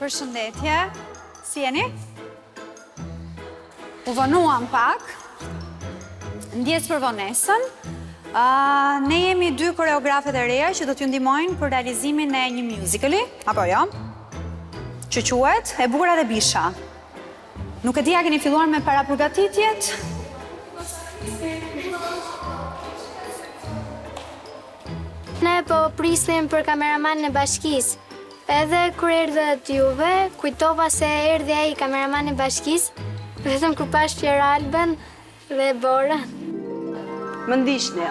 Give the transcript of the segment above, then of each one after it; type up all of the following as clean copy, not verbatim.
Përshëndetje. Si jeni? U vonuam pak. Ndjes për vonesën. Ne jemi dy koreografet e reja që do t'ju ndihmojnë për realizimin e një musicali, apo jo? Që quhet E Bura dhe Bisha. Nuk e di a keni filluar me parapërgatitjet? Ne po prisnim për kameraman në bashkisë. Edhe kur erdhët juve, kujtova se erdhi ai kameraman e bashkisë, vetëm kur pash Fjoralbën dhe Bora. Më ndiqni.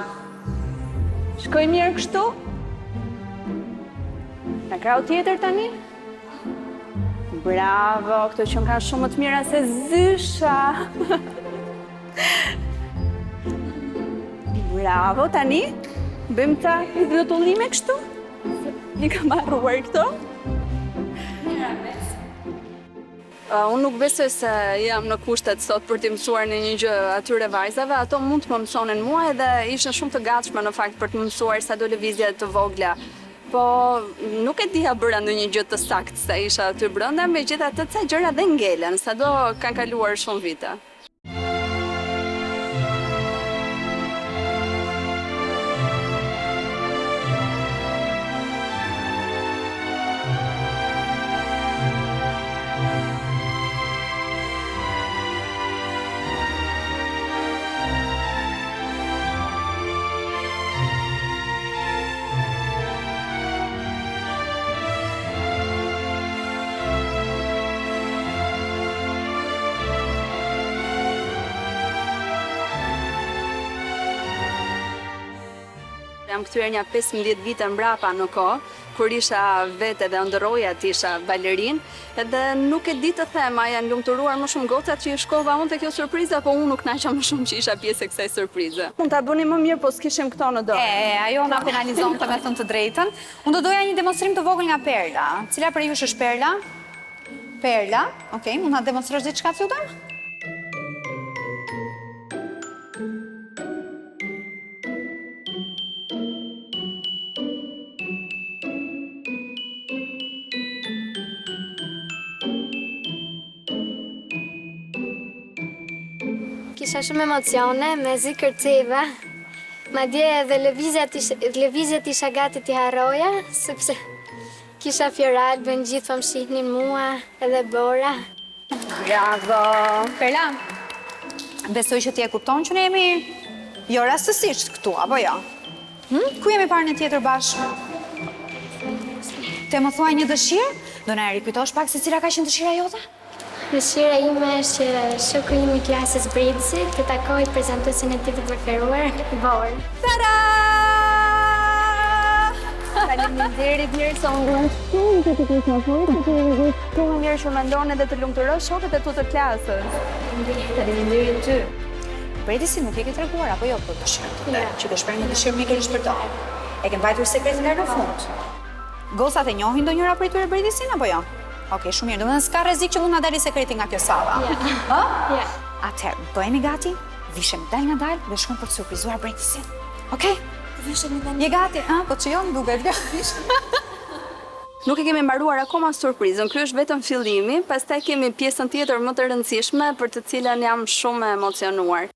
Shkoj mirë kështu? Në krau tjetër tani? Bravo, këto që kanë shumë më të mira se zysha. Bravo, tani? Bëjmë ta hidrotullime kështu? Një kam arruar këto? Unë nuk besoj se jam në kushtet sot për t'i mësuar në një gjë atyre vajzave, ato mund të më mësonin mua edhe ishën shumë të gatshme në fakt për të mësuar sa do lëvizje të vogla. Po nuk e dija bëra në një gjë të saktë se isha aty brenda, megjithatë ca gjëra dhe ngelen, sado kanë kaluar shumë vite. Jam kthyer një 15 vite mbrapa në kohë, kur isha vetë dhe ndërroja të isha balerin, edhe nuk e di të them, a janë lumturuar më shumë gocat që i shkova unë te kjo surprizë, apo unë nuk kënaqa më shumë që isha pjesë e kësaj surprize. Mund ta bëni më mirë, po s'kishim këto në dorë. Ajo na penalizon të me thënë të drejtën. Unë do doja një demonstrim të vogël nga Perla. Cila për jush është Perla? Perla, okej, mund na demonstrojsh diçka të lutem? Kisha shumë emocione, mezi kërceva. Madje edhe lëvizjet isha gati t'i harroja, sepse kisha Fjoralbën, gjithë po më shihnin mua, edhe Bora. Bravo! Perla, besoj që ti e kupton që ne jemi jo rastësisht këtu, apo jo? Ku jemi parë në tjetër bashkë? Te më thuaj një dëshirë? Do na rikujtosh pak se cila ka qenë dëshira jote? Dëshira ime është që shoku im i klasës Britsit të takoj prezantuesin e tij të preferuar, Bora. Tada! Faleminderit mirë se u shumë mirë që mendon edhe të lumturosh shokët e tu të klasës. Faleminderit ty. Britisi nuk e ke treguar apo jo për dëshirën? Që ke shprehur një dëshirë mikërisht për to. E ke mbajtur sekretin deri në fund. Gocat e njohin ndonjëra prej tyre Britisin apo jo? Okej, shumë mirë. Domethënë s'ka rrezik që mund na dalë sekreti nga kjo salla. Ë? Ja. Atëherë, bëhemi gati, vishemi dal nga dal dhe shkojmë për të surprizuar Britisin. Okej? Vishemi tani. Je gati? Po çijon duket gati. Nuk e kemi mbaruar akoma surprizën, ky është vetëm fillimi, pastaj kemi pjesën tjetër më të rëndësishme për të cilën jam shumë e emocionuar.